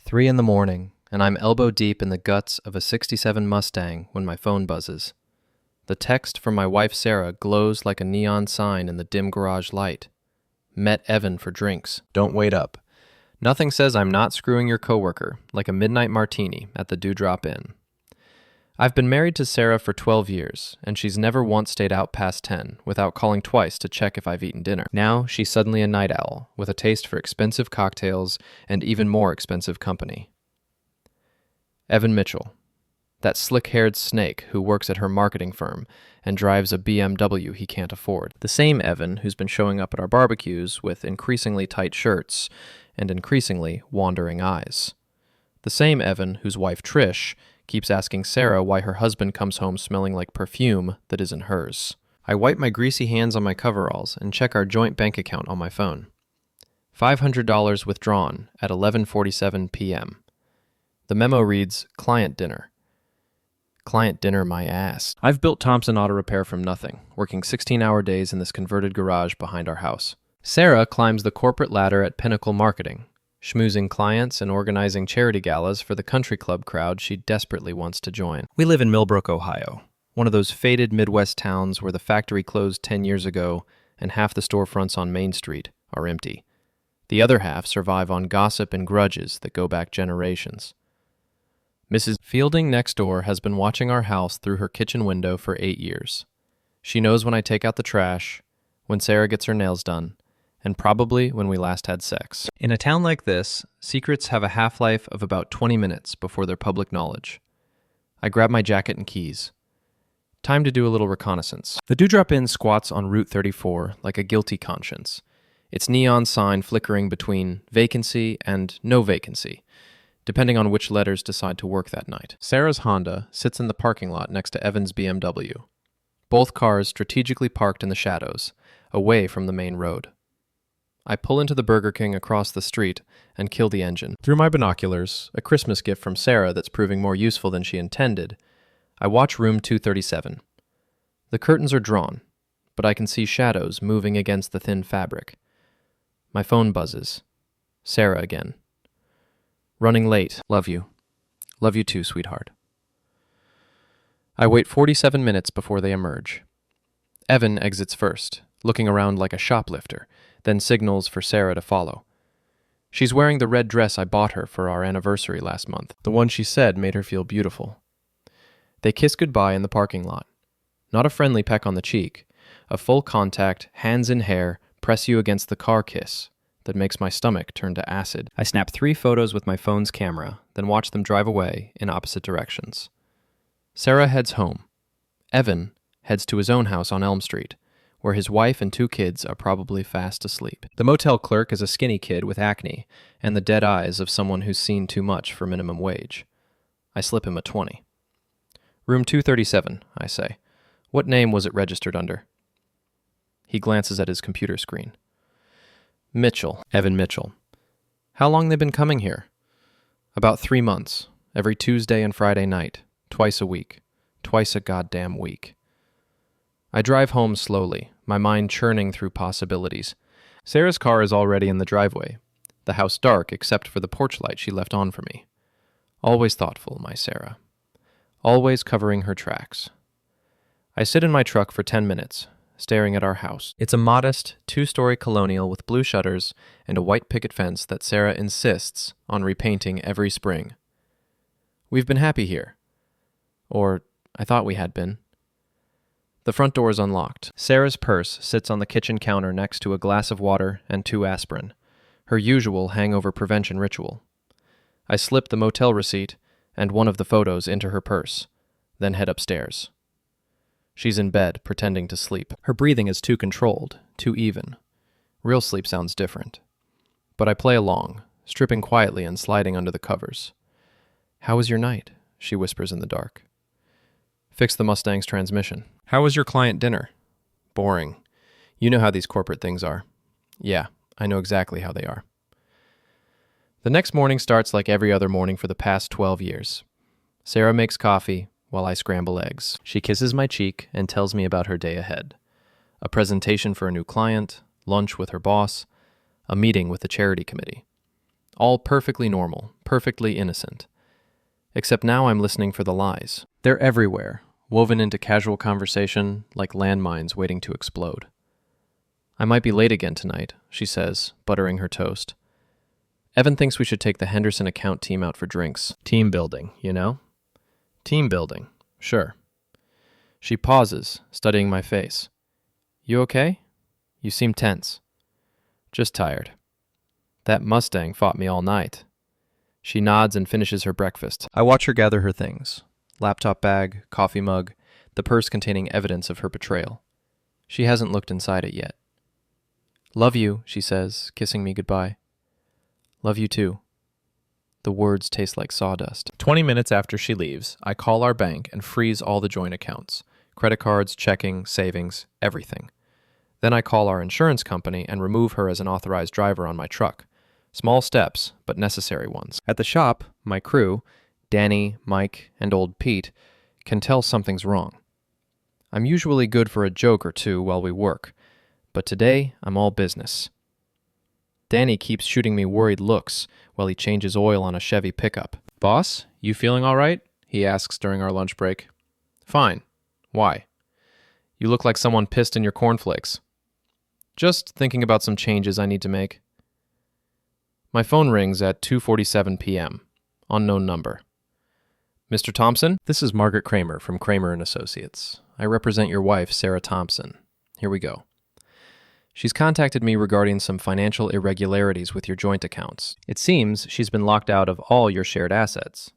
3 in the morning, and I'm elbow deep in the guts of a '67 Mustang when my phone buzzes. The text from my wife Sarah glows like a neon sign in the dim garage light. Met Evan for drinks. Don't wait up. Nothing says I'm not screwing your coworker, like a midnight martini at the Dewdrop Inn. I've been married to Sarah for 12 years, and she's never once stayed out past 10 without calling twice to check if I've eaten dinner. Now she's suddenly a night owl, with a taste for expensive cocktails and even more expensive company. Evan Mitchell, that slick-haired snake who works at her marketing firm and drives a BMW he can't afford. The same Evan who's been showing up at our barbecues with increasingly tight shirts and increasingly wandering eyes. The same Evan whose wife Trish keeps asking Sarah why her husband comes home smelling like perfume that isn't hers. I wipe my greasy hands on my coveralls and check our joint bank account on my phone. $500 withdrawn at 11:47 p.m. The memo reads, "Client dinner." Client dinner my ass. I've built Thompson Auto Repair from nothing, working 16-hour days in this converted garage behind our house. Sarah climbs the corporate ladder at Pinnacle Marketing, schmoozing clients and organizing charity galas for the country club crowd she desperately wants to join. We live in Millbrook, Ohio, one of those faded Midwest towns where the factory closed 10 years ago and half the storefronts on Main Street are empty. The other half survive on gossip and grudges that go back generations. Mrs. Fielding next door has been watching our house through her kitchen window for 8 years. She knows when I take out the trash, when Sarah gets her nails done, and probably when we last had sex. In a town like this, secrets have a half-life of about 20 minutes before they're public knowledge. I grab my jacket and keys. Time to do a little reconnaissance. The Dewdrop Inn squats on Route 34 like a guilty conscience, its neon sign flickering between vacancy and no vacancy, depending on which letters decide to work that night. Sarah's Honda sits in the parking lot next to Evan's BMW. Both cars strategically parked in the shadows, away from the main road. I pull into the Burger King across the street and kill the engine. Through my binoculars, a Christmas gift from Sarah that's proving more useful than she intended, I watch room 237. The curtains are drawn, but I can see shadows moving against the thin fabric. My phone buzzes. Sarah again. Running late. Love you. Love you too, sweetheart. I wait 47 minutes before they emerge. Evan exits first, looking around like a shoplifter, then signals for Sarah to follow. She's wearing the red dress I bought her for our anniversary last month, the one she said made her feel beautiful. They kiss goodbye in the parking lot. Not a friendly peck on the cheek, a full contact, hands in hair, press you against the car kiss that makes my stomach turn to acid. I snap 3 photos with my phone's camera, then watch them drive away in opposite directions. Sarah heads home. Evan heads to his own house on Elm Street, where his wife and 2 kids are probably fast asleep. The motel clerk is a skinny kid with acne and the dead eyes of someone who's seen too much for minimum wage. I slip him a 20. Room 237, I say. What name was it registered under? He glances at his computer screen. Mitchell, Evan Mitchell. How long they been coming here? About 3 months, every Tuesday and Friday night, twice a week, twice a goddamn week. I drive home slowly, my mind churning through possibilities. Sarah's car is already in the driveway, the house dark except for the porch light she left on for me. Always thoughtful, my Sarah. Always covering her tracks. I sit in my truck for 10 minutes, staring at our house. It's a modest, 2-story colonial with blue shutters and a white picket fence that Sarah insists on repainting every spring. We've been happy here. Or, I thought we had been. The front door is unlocked. Sarah's purse sits on the kitchen counter next to a glass of water and 2 aspirin, her usual hangover prevention ritual. I slip the motel receipt and one of the photos into her purse, then head upstairs. She's in bed, pretending to sleep. Her breathing is too controlled, too even. Real sleep sounds different. But I play along, stripping quietly and sliding under the covers. "How was your night?" she whispers in the dark. "Fix the Mustang's transmission." "How was your client dinner?" "Boring. You know how these corporate things are." "Yeah, I know exactly how they are." The next morning starts like every other morning for the past 12 years. Sarah makes coffee while I scramble eggs. She kisses my cheek and tells me about her day ahead. A presentation for a new client, lunch with her boss, a meeting with the charity committee. All perfectly normal, perfectly innocent. Except now I'm listening for the lies. They're everywhere, woven into casual conversation like landmines waiting to explode. I might be late again tonight, she says, buttering her toast. Evan thinks we should take the Henderson account team out for drinks. Team building, you know? Team building, sure. She pauses, studying my face. You okay? You seem tense. Just tired. That Mustang fought me all night. She nods and finishes her breakfast. I watch her gather her things. Laptop bag, coffee mug, the purse containing evidence of her betrayal. She hasn't looked inside it yet. Love you, she says, kissing me goodbye. Love you too. The words taste like sawdust. 20 minutes after she leaves, I call our bank and freeze all the joint accounts. Credit cards, checking, savings, everything. Then I call our insurance company and remove her as an authorized driver on my truck. Small steps, but necessary ones. At the shop, my crew, Danny, Mike, and old Pete, can tell something's wrong. I'm usually good for a joke or two while we work, but today I'm all business. Danny keeps shooting me worried looks while he changes oil on a Chevy pickup. Boss, you feeling all right? He asks during our lunch break. Fine. Why? You look like someone pissed in your cornflakes. Just thinking about some changes I need to make. My phone rings at 2:47 p.m. Unknown number. Mr. Thompson? This is Margaret Kramer from Kramer & Associates. I represent your wife, Sarah Thompson. Here we go. She's contacted me regarding some financial irregularities with your joint accounts. It seems she's been locked out of all your shared assets.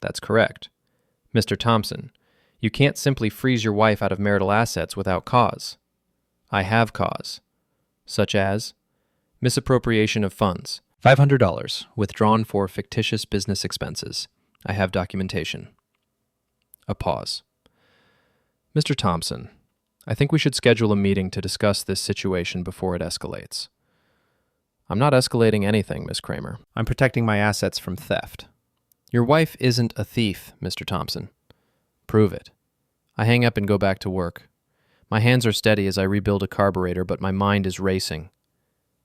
That's correct. Mr. Thompson, you can't simply freeze your wife out of marital assets without cause. I have cause. Such as misappropriation of funds, $500 withdrawn for fictitious business expenses. I have documentation. A pause. Mr. Thompson, I think we should schedule a meeting to discuss this situation before it escalates. I'm not escalating anything, Miss Kramer. I'm protecting my assets from theft. Your wife isn't a thief, Mr. Thompson. Prove it. I hang up and go back to work. My hands are steady as I rebuild a carburetor, but my mind is racing.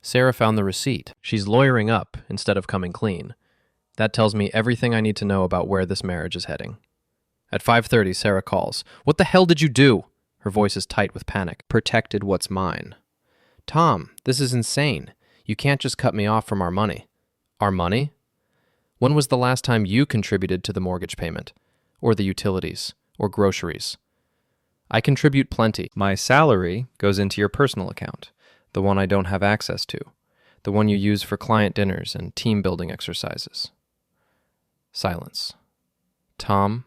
Sarah found the receipt. She's lawyering up instead of coming clean. That tells me everything I need to know about where this marriage is heading. At 5:30, Sarah calls. What the hell did you do? Her voice is tight with panic. Protected what's mine. Tom, this is insane. You can't just cut me off from our money. Our money? When was the last time you contributed to the mortgage payment? Or the utilities? Or groceries? I contribute plenty. My salary goes into your personal account, the one I don't have access to, the one you use for client dinners and team-building exercises. Silence. Tom,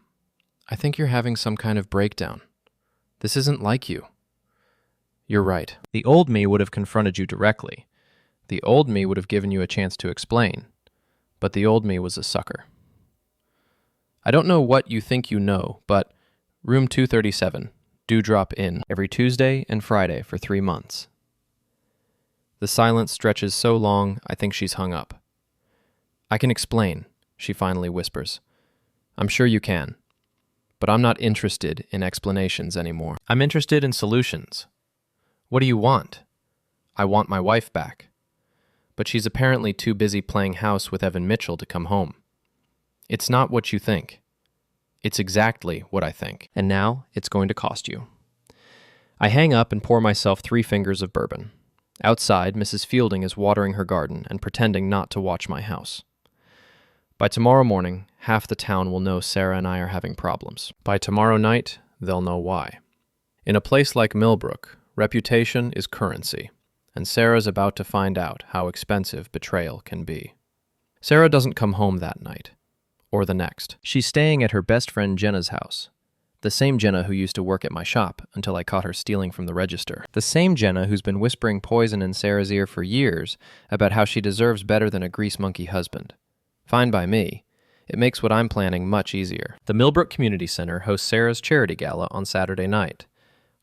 I think you're having some kind of breakdown. This isn't like you. You're right. The old me would have confronted you directly. The old me would have given you a chance to explain. But the old me was a sucker. I don't know what you think you know, but room 237, do drop in every Tuesday and Friday for 3 months. The silence stretches so long, I think she's hung up. I can explain, she finally whispers. I'm sure you can. But I'm not interested in explanations anymore. I'm interested in solutions. What do you want? I want my wife back. But she's apparently too busy playing house with Evan Mitchell to come home. It's not what you think. It's exactly what I think. And now it's going to cost you. I hang up and pour myself 3 fingers of bourbon. Outside, Mrs. Fielding is watering her garden and pretending not to watch my house. By tomorrow morning, half the town will know Sarah and I are having problems. By tomorrow night, they'll know why. In a place like Millbrook, reputation is currency, and Sarah's about to find out how expensive betrayal can be. Sarah doesn't come home that night, or the next. She's staying at her best friend Jenna's house, the same Jenna who used to work at my shop until I caught her stealing from the register. The same Jenna who's been whispering poison in Sarah's ear for years about how she deserves better than a grease monkey husband. Fine by me. It makes what I'm planning much easier. The Millbrook Community Center hosts Sarah's charity gala on Saturday night.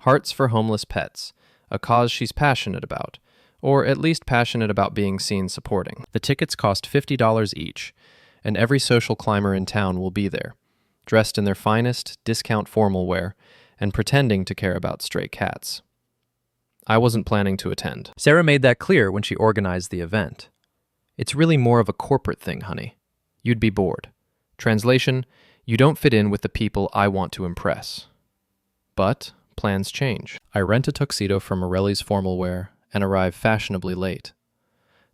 Hearts for Homeless Pets, a cause she's passionate about, or at least passionate about being seen supporting. The tickets cost $50 each, and every social climber in town will be there, dressed in their finest discount formal wear and pretending to care about stray cats. I wasn't planning to attend. Sarah made that clear when she organized the event. It's really more of a corporate thing, honey. You'd be bored. Translation, you don't fit in with the people I want to impress. But plans change. I rent a tuxedo from Morelli's formal wear and arrive fashionably late.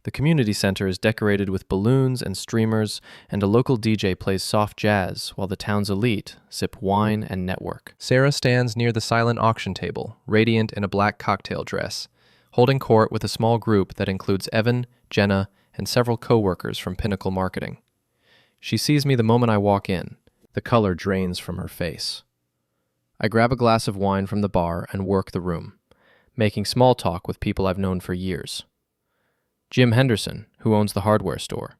The community center is decorated with balloons and streamers, and a local DJ plays soft jazz while the town's elite sip wine and network. Sarah stands near the silent auction table, radiant in a black cocktail dress, holding court with a small group that includes Evan, Jenna, and several co-workers from Pinnacle Marketing. She sees me the moment I walk in. The color drains from her face. I grab a glass of wine from the bar and work the room, making small talk with people I've known for years. Jim Henderson, who owns the hardware store.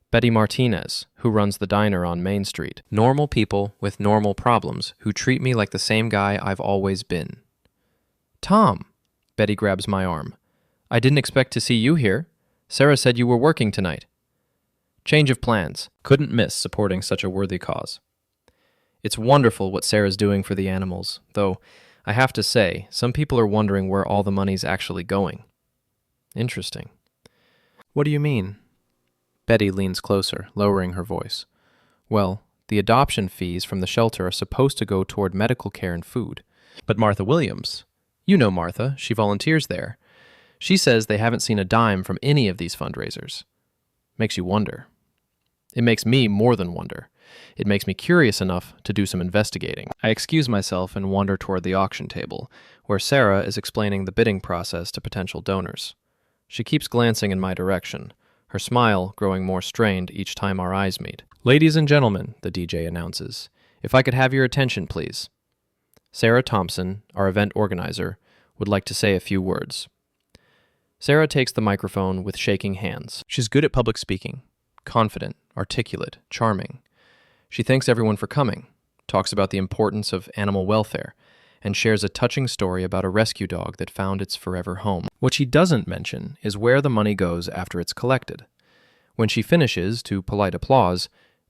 Betty Martinez, who runs the diner on Main Street. Normal people with normal problems who treat me like the same guy I've always been. Tom, Betty grabs my arm. I didn't expect to see you here. Sarah said you were working tonight. Change of plans. Couldn't miss supporting such a worthy cause. It's wonderful what Sarah's doing for the animals, though I have to say, some people are wondering where all the money's actually going. Interesting. What do you mean? Betty leans closer, lowering her voice. Well, the adoption fees from the shelter are supposed to go toward medical care and food. But Martha Williams, you know Martha, she volunteers there. She says they haven't seen a dime from any of these fundraisers. Makes you wonder. It makes me more than wonder. It makes me curious enough to do some investigating. I excuse myself and wander toward the auction table, where Sarah is explaining the bidding process to potential donors. She keeps glancing in my direction, her smile growing more strained each time our eyes meet. Ladies and gentlemen, the DJ announces, if I could have your attention, please. Sarah Thompson, our event organizer, would like to say a few words. Sarah takes the microphone with shaking hands. She's good at public speaking, confident, articulate, charming. She thanks everyone for coming, talks about the importance of animal welfare, and shares a touching story about a rescue dog that found its forever home. What she doesn't mention is where the money goes after it's collected. When she finishes, to polite applause,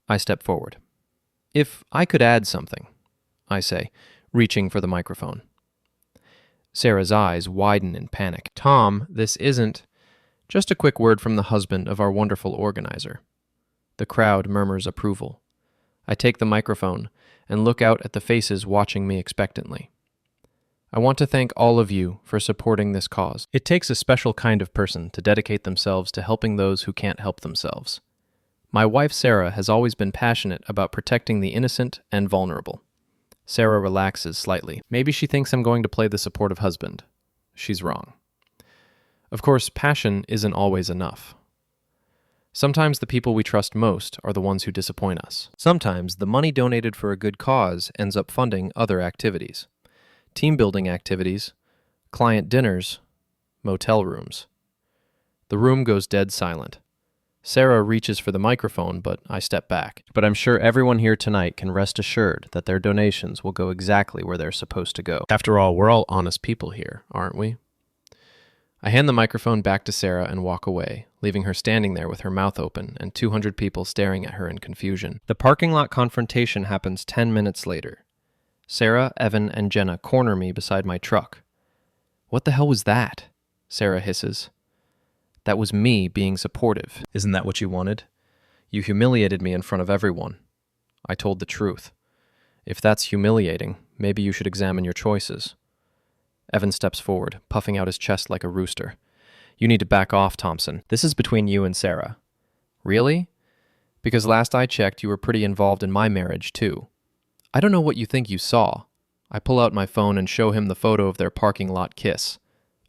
I step forward. If I could add something, I say, reaching for the microphone. Sarah's eyes widen in panic. Tom, this isn't... Just a quick word from the husband of our wonderful organizer. The crowd murmurs approval. I take the microphone and look out at the faces watching me expectantly. I want to thank all of you for supporting this cause. It takes a special kind of person to dedicate themselves to helping those who can't help themselves. My wife Sarah has always been passionate about protecting the innocent and vulnerable. Sarah relaxes slightly. Maybe she thinks I'm going to play the supportive husband. She's wrong. Of course, passion isn't always enough. Sometimes the people we trust most are the ones who disappoint us. Sometimes the money donated for a good cause ends up funding other activities. Team building activities, client dinners, motel rooms. The room goes dead silent. Sarah reaches for the microphone, but I step back. But I'm sure everyone here tonight can rest assured that their donations will go exactly where they're supposed to go. After all, we're all honest people here, aren't we? I hand the microphone back to Sarah and walk away, leaving her standing there with her mouth open and 200 people staring at her in confusion. The parking lot confrontation happens 10 minutes later. Sarah, Evan, and Jenna corner me beside my truck. What the hell was that? Sarah hisses. That was me being supportive. Isn't that what you wanted? You humiliated me in front of everyone. I told the truth. If that's humiliating, maybe you should examine your choices. Evan steps forward, puffing out his chest like a rooster. You need to back off, Thompson. This is between you and Sarah. Really? Because last I checked, you were pretty involved in my marriage, too. I don't know what you think you saw. I pull out my phone and show him the photo of their parking lot kiss.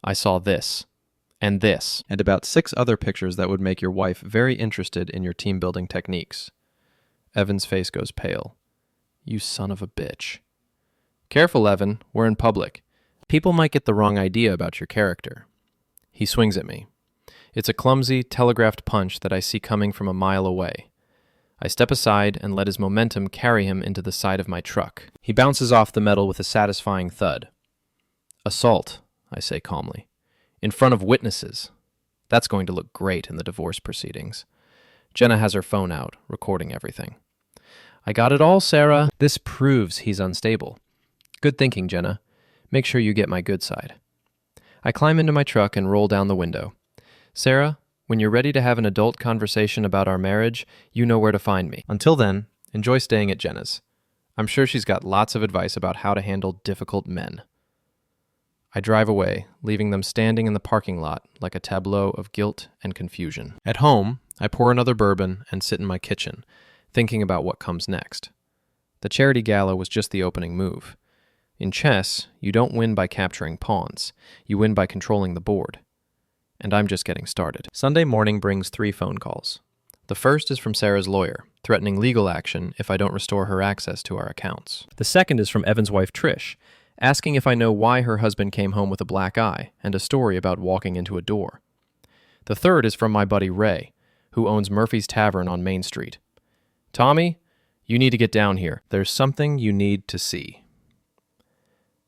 I saw this. And this. And about 6 other pictures that would make your wife very interested in your team-building techniques. Evan's face goes pale. You son of a bitch. Careful, Evan. We're in public. People might get the wrong idea about your character. He swings at me. It's a clumsy, telegraphed punch that I see coming from a mile away. I step aside and let his momentum carry him into the side of my truck. He bounces off the metal with a satisfying thud. Assault, I say calmly. In front of witnesses. That's going to look great in the divorce proceedings. Jenna has her phone out, recording everything. I got it all, Sarah. This proves he's unstable. Good thinking, Jenna. Make sure you get my good side. I climb into my truck and roll down the window. Sarah, When you're ready to have an adult conversation about our marriage, you know where to find me. Until then, enjoy staying at Jenna's. I'm sure she's got lots of advice about how to handle difficult men. I drive away, leaving them standing in the parking lot like a tableau of guilt and confusion. At home, I pour another bourbon and sit in my kitchen, thinking about what comes next. The charity gala was just the opening move. In chess, you don't win by capturing pawns. You win by controlling the board. And I'm just getting started. Sunday morning brings 3 phone calls. The first is from Sarah's lawyer, threatening legal action if I don't restore her access to our accounts. The second is from Evan's wife, Trish, asking if I know why her husband came home with a black eye and a story about walking into a door. The third is from my buddy Ray, who owns Murphy's Tavern on Main Street. Tommy, you need to get down here. There's something you need to see.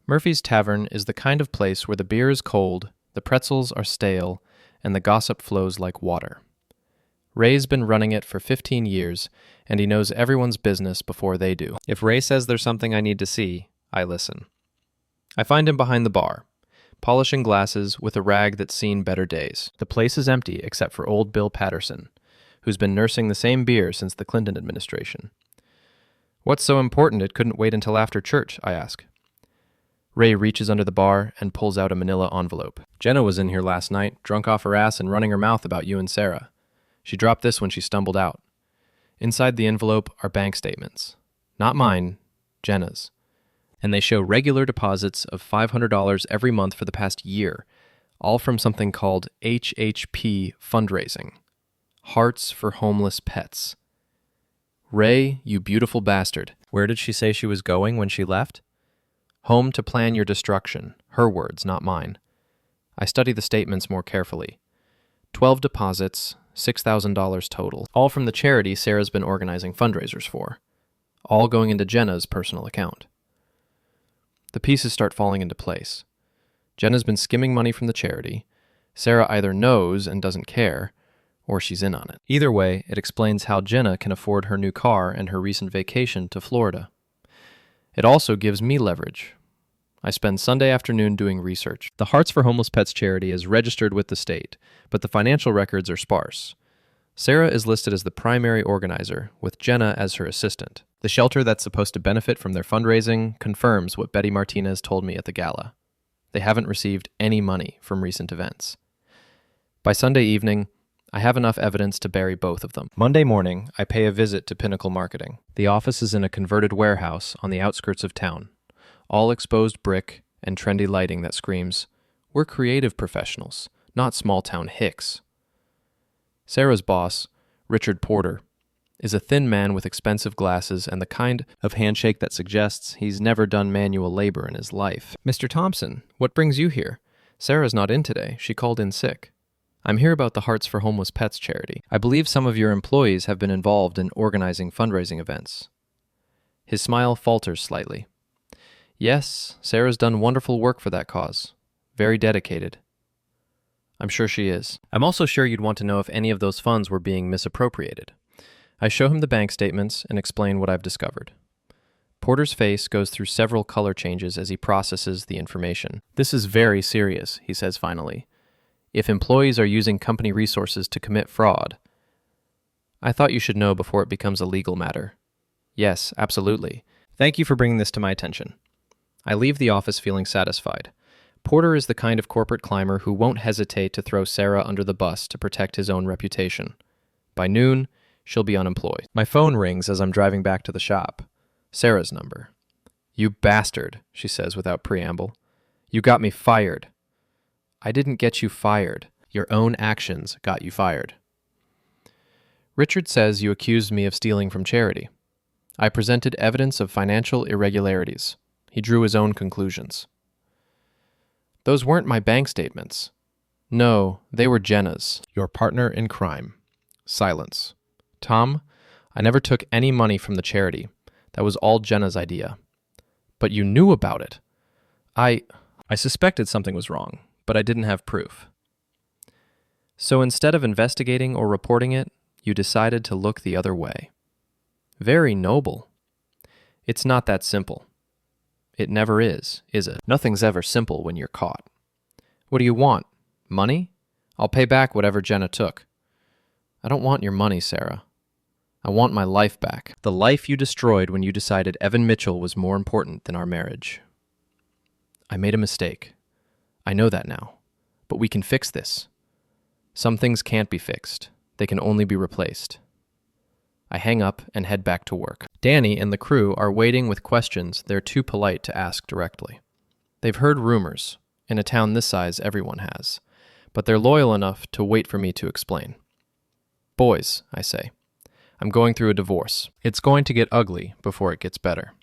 Murphy's Tavern is the kind of place where the beer is cold, the pretzels are stale, and the gossip flows like water. Ray's been running it for 15 years, and he knows everyone's business before they do. If Ray says there's something I need to see, I listen. I find him behind the bar, polishing glasses with a rag that's seen better days. The place is empty except for old Bill Patterson, who's been nursing the same beer since the Clinton administration. What's so important it couldn't wait until after church, I ask. Ray reaches under the bar and pulls out a manila envelope. Jenna was in here last night, drunk off her ass and running her mouth about you and Sarah. She dropped this when she stumbled out. Inside the envelope are bank statements. Not mine, Jenna's. And they show regular deposits of $500 every month for the past year, all from something called HHP fundraising. Hearts for Homeless Pets. Ray, you beautiful bastard. Where did she say she was going when she left? Home to plan your destruction. Her words, not mine. I study the statements more carefully. 12 deposits, $6,000 total, all from the charity Sarah's been organizing fundraisers for, all going into Jenna's personal account. The pieces start falling into place. Jenna's been skimming money from the charity. Sarah either knows and doesn't care, or she's in on it. Either way, it explains how Jenna can afford her new car and her recent vacation to Florida. It also gives me leverage. I spend Sunday afternoon doing research. The Hearts for Homeless Pets charity is registered with the state, but the financial records are sparse. Sarah is listed as the primary organizer, with Jenna as her assistant. The shelter that's supposed to benefit from their fundraising confirms what Betty Martinez told me at the gala. They haven't received any money from recent events. By Sunday evening, I have enough evidence to bury both of them. Monday morning, I pay a visit to Pinnacle Marketing. The office is in a converted warehouse on the outskirts of town. All exposed brick and trendy lighting that screams, "We're creative professionals, not small-town hicks." Sarah's boss, Richard Porter, is a thin man with expensive glasses and the kind of handshake that suggests he's never done manual labor in his life. "Mr. Thompson, what brings you here? Sarah's not in today. She called in sick. I'm here about the Hearts for Homeless Pets charity. I believe some of your employees have been involved in organizing fundraising events." His smile falters slightly. "Yes, Sarah's done wonderful work for that cause. Very dedicated." I'm sure she is. I'm also sure you'd want to know if any of those funds were being misappropriated. I show him the bank statements and explain what I've discovered. Porter's face goes through several color changes as he processes the information. "This is very serious," he says finally. "If employees are using company resources to commit fraud." "I thought you should know before it becomes a legal matter." "Yes, absolutely. Thank you for bringing this to my attention." I leave the office feeling satisfied. Porter is the kind of corporate climber who won't hesitate to throw Sarah under the bus to protect his own reputation. By noon, she'll be unemployed. My phone rings as I'm driving back to the shop. Sarah's number. "You bastard," she says without preamble. "You got me fired." "I didn't get you fired. Your own actions got you fired." "Richard says you accused me of stealing from charity. I presented evidence of financial irregularities. He drew his own conclusions." "Those weren't my bank statements." "No, they were Jenna's." "Your partner in crime." Silence. "Tom, I never took any money from the charity. That was all Jenna's idea." "But you knew about it." I suspected something was wrong, but I didn't have proof." "So instead of investigating or reporting it, you decided to look the other way." "Very noble." "It's not that simple." "It never is it? Nothing's ever simple when you're caught." "What do you want? Money?" I'll pay back whatever Jenna took. I don't want your money, Sarah. I want my life back. The life you destroyed when you decided Evan Mitchell was more important than our marriage. I made a mistake. I know that now. But we can fix this. Some things can't be fixed. They can only be replaced. I hang up and head back to work. Danny and the crew are waiting with questions they're too polite to ask directly. They've heard rumors. In a town this size, everyone has. But they're loyal enough to wait for me to explain. Boys, I say, I'm going through a divorce. It's going to get ugly before it gets better.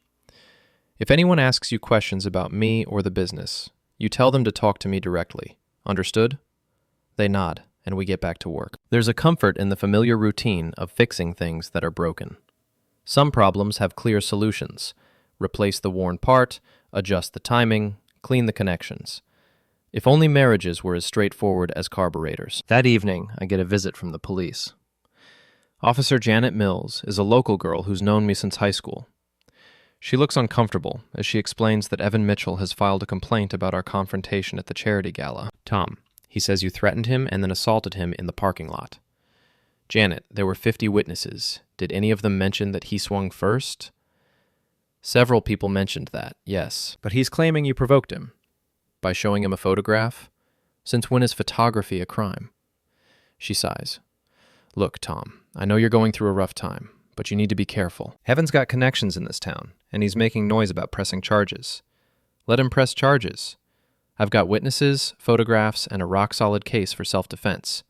If anyone asks you questions about me or the business, you tell them to talk to me directly. Understood? They nod, and we get back to work. There's a comfort in the familiar routine of fixing things that are broken. Some problems have clear solutions. Replace the worn part, adjust the timing, clean the connections. If only marriages were as straightforward as carburetors. That evening, I get a visit from the police. Officer Janet Mills is a local girl who's known me since high school. She looks uncomfortable as she explains that Evan Mitchell has filed a complaint about our confrontation at the charity gala. Tom, he says you threatened him and then assaulted him in the parking lot. Janet, there were 50 witnesses. Did any of them mention that he swung first? Several people mentioned that, yes. But he's claiming you provoked him. By showing him a photograph? Since when is photography a crime? She sighs. Look, Tom, I know you're going through a rough time, but you need to be careful. Evan's got connections in this town, and he's making noise about pressing charges. Let him press charges. I've got witnesses, photographs, and a rock-solid case for self-defense.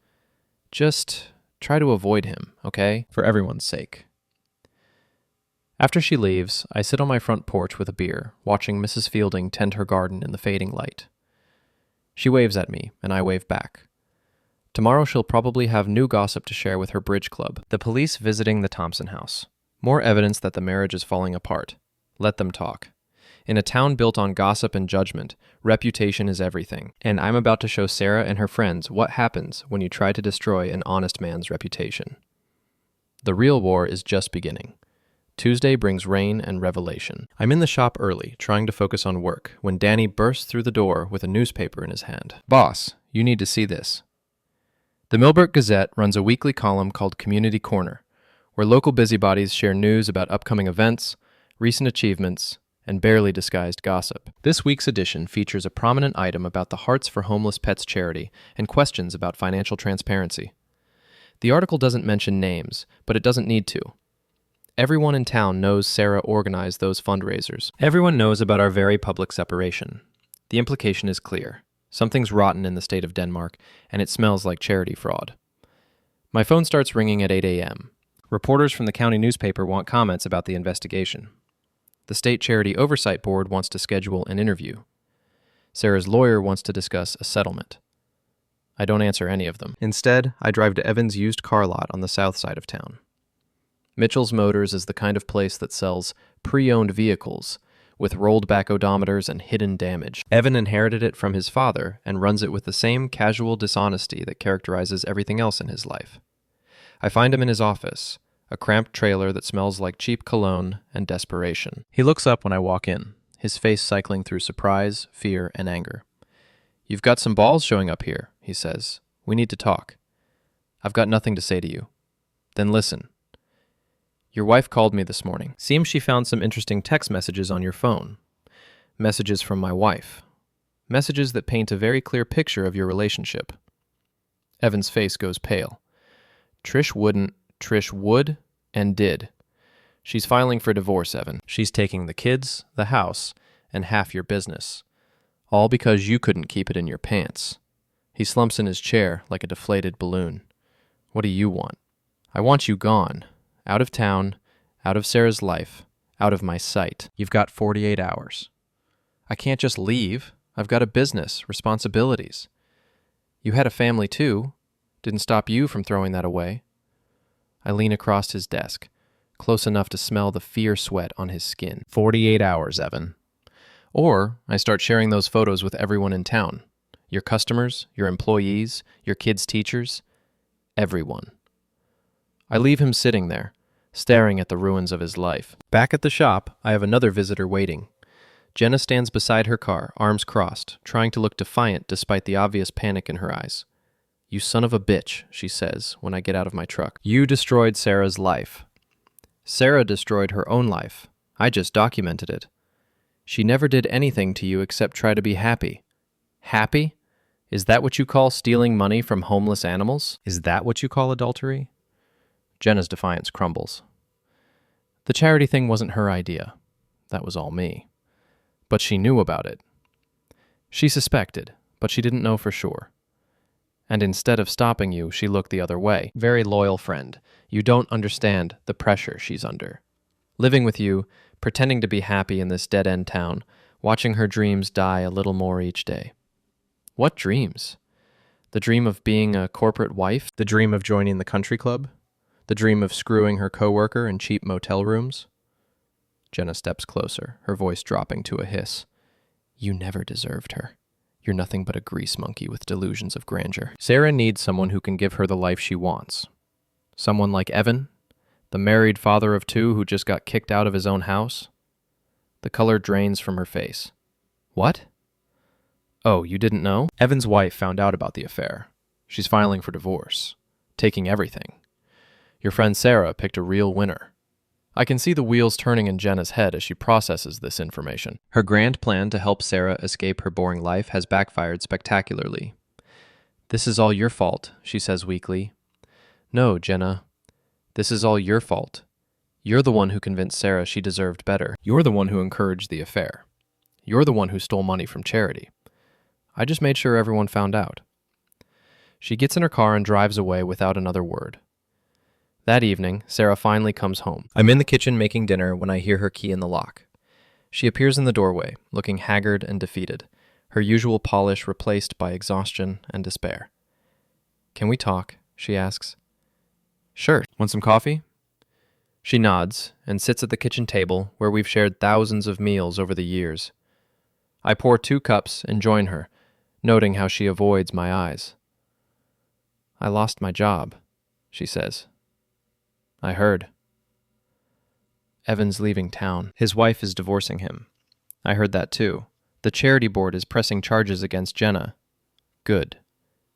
Just try to avoid him, okay? For everyone's sake. After she leaves, I sit on my front porch with a beer, watching Mrs. Fielding tend her garden in the fading light. She waves at me, and I wave back. Tomorrow she'll probably have new gossip to share with her bridge club. The police visiting the Thompson house. More evidence that the marriage is falling apart. Let them talk. In a town built on gossip and judgment, reputation is everything. And I'm about to show Sarah and her friends what happens when you try to destroy an honest man's reputation. The real war is just beginning. Tuesday brings rain and revelation. I'm in the shop early, trying to focus on work, when Danny bursts through the door with a newspaper in his hand. Boss, you need to see this. The Millbrook Gazette runs a weekly column called Community Corner, where local busybodies share news about upcoming events, recent achievements, and barely disguised gossip. This week's edition features a prominent item about the Hearts for Homeless Pets charity and questions about financial transparency. The article doesn't mention names, but it doesn't need to. Everyone in town knows Sarah organized those fundraisers. Everyone knows about our very public separation. The implication is clear. Something's rotten in the state of Denmark, and it smells like charity fraud. My phone starts ringing at 8 a.m. Reporters from the county newspaper want comments about the investigation. The State Charity Oversight Board wants to schedule an interview. Sarah's lawyer wants to discuss a settlement. I don't answer any of them. Instead, I drive to Evan's used car lot on the south side of town. Mitchell's Motors is the kind of place that sells pre-owned vehicles with rolled back odometers and hidden damage. Evan inherited it from his father and runs it with the same casual dishonesty that characterizes everything else in his life. I find him in his office, a cramped trailer that smells like cheap cologne and desperation. He looks up when I walk in, his face cycling through surprise, fear, and anger. "You've got some balls showing up here," he says. "We need to talk." "I've got nothing to say to you." "Then listen. Your wife called me this morning. Seems she found some interesting text messages on your phone. Messages from my wife. Messages that paint a very clear picture of your relationship." Evan's face goes pale. Trish would and did. She's filing for divorce, Evan. She's taking the kids, the house, and half your business. All because you couldn't keep it in your pants. He slumps in his chair like a deflated balloon. "What do you want?" "I want you gone. Out of town, out of Sarah's life, out of my sight. You've got 48 hours. "I can't just leave. I've got a business, responsibilities." "You had a family too. Didn't stop you from throwing that away." I lean across his desk, close enough to smell the fear sweat on his skin. 48 hours, Evan. Or I start sharing those photos with everyone in town. Your customers, your employees, your kids' teachers, everyone. I leave him sitting there, staring at the ruins of his life. Back at the shop, I have another visitor waiting. Jenna stands beside her car, arms crossed, trying to look defiant despite the obvious panic in her eyes. "You son of a bitch," she says when I get out of my truck. "You destroyed Sarah's life." Sarah destroyed her own life. I just documented it. She never did anything to you except try to be happy. Happy? Is that what you call stealing money from homeless animals? Is that what you call adultery? Jenna's defiance crumbles. The charity thing wasn't her idea. That was all me. But she knew about it. She suspected, but she didn't know for sure. And instead of stopping you, she looked the other way. Very loyal friend. You don't understand the pressure she's under. Living with you, pretending to be happy in this dead-end town, watching her dreams die a little more each day. What dreams? The dream of being a corporate wife? The dream of joining the country club? The dream of screwing her coworker in cheap motel rooms? Jenna steps closer, her voice dropping to a hiss. You never deserved her. You're nothing but a grease monkey with delusions of grandeur. Sarah needs someone who can give her the life she wants. Someone like Evan, the married father of two who just got kicked out of his own house. The color drains from her face. What? Oh, you didn't know? Evan's wife found out about the affair. She's filing for divorce, taking everything. Your friend Sarah picked a real winner. I can see the wheels turning in Jenna's head as she processes this information. Her grand plan to help Sarah escape her boring life has backfired spectacularly. This is all your fault, she says weakly. No, Jenna. This is all your fault. You're the one who convinced Sarah she deserved better. You're the one who encouraged the affair. You're the one who stole money from charity. I just made sure everyone found out. She gets in her car and drives away without another word. That evening, Sarah finally comes home. I'm in the kitchen making dinner when I hear her key in the lock. She appears in the doorway, looking haggard and defeated, her usual polish replaced by exhaustion and despair. Can we talk? She asks. Sure. Want some coffee? She nods and sits at the kitchen table where we've shared thousands of meals over the years. I pour 2 cups and join her, noting how she avoids my eyes. I lost my job, she says. I heard. Evan's leaving town. His wife is divorcing him. I heard that too. The charity board is pressing charges against Jenna. Good.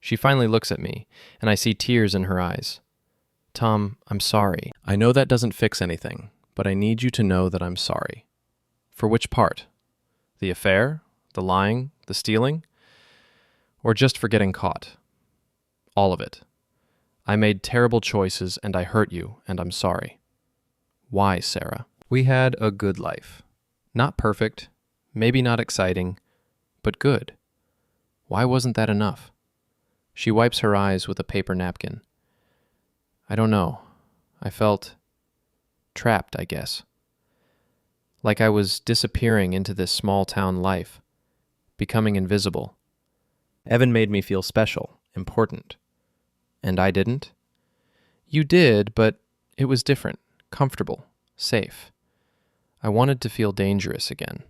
She finally looks at me, and I see tears in her eyes. Tom, I'm sorry. I know that doesn't fix anything, but I need you to know that I'm sorry. For which part? The affair? The lying? The stealing? Or just for getting caught? All of it. I made terrible choices and I hurt you, and I'm sorry. Why, Sarah? We had a good life. Not perfect, maybe not exciting, but good. Why wasn't that enough? She wipes her eyes with a paper napkin. I don't know. I felt trapped, I guess. Like I was disappearing into this small-town life, becoming invisible. Evan made me feel special, important. And I didn't? You did, but it was different, comfortable, safe. I wanted to feel dangerous again.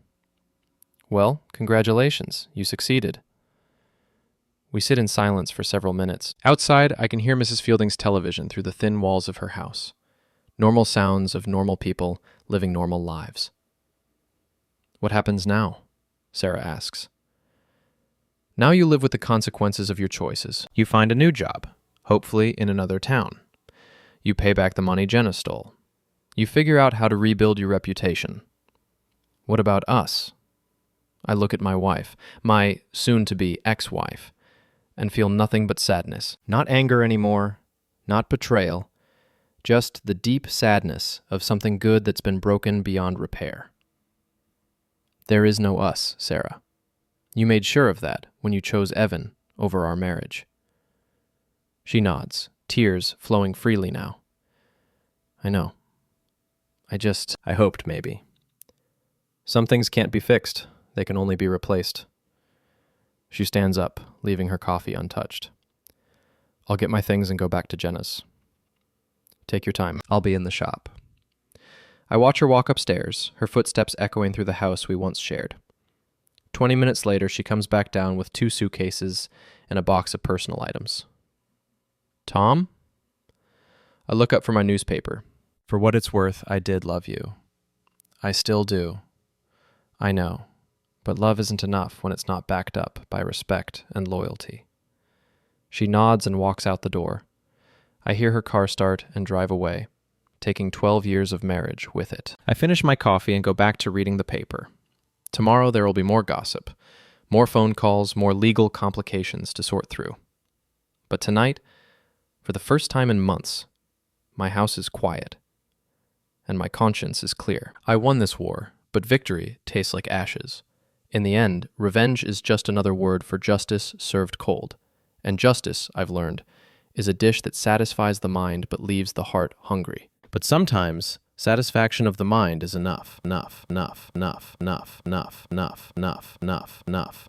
Well, congratulations, you succeeded. We sit in silence for several minutes. Outside, I can hear Mrs. Fielding's television through the thin walls of her house. Normal sounds of normal people living normal lives. What happens now? Sarah asks. Now you live with the consequences of your choices. You find a new job, hopefully in another town. You pay back the money Jenna stole. You figure out how to rebuild your reputation. What about us? I look at my wife, my soon-to-be ex-wife, and feel nothing but sadness. Not anger anymore, not betrayal, just the deep sadness of something good that's been broken beyond repair. There is no us, Sarah. You made sure of that when you chose Evan over our marriage. She nods, tears flowing freely now. I know. I hoped maybe. Some things can't be fixed. They can only be replaced. She stands up, leaving her coffee untouched. I'll get my things and go back to Jenna's. Take your time. I'll be in the shop. I watch her walk upstairs, her footsteps echoing through the house we once shared. 20 minutes later, she comes back down with 2 suitcases and a box of personal items. Tom? I look up from my newspaper. For what it's worth, I did love you. I still do. I know. But love isn't enough when it's not backed up by respect and loyalty. She nods and walks out the door. I hear her car start and drive away, taking 12 years of marriage with it. I finish my coffee and go back to reading the paper. Tomorrow there will be more gossip, more phone calls, more legal complications to sort through. But tonight, for the first time in months, my house is quiet, and my conscience is clear. I won this war, but victory tastes like ashes. In the end, revenge is just another word for justice served cold. And justice, I've learned, is a dish that satisfies the mind but leaves the heart hungry. But sometimes, satisfaction of the mind is enough. Enough.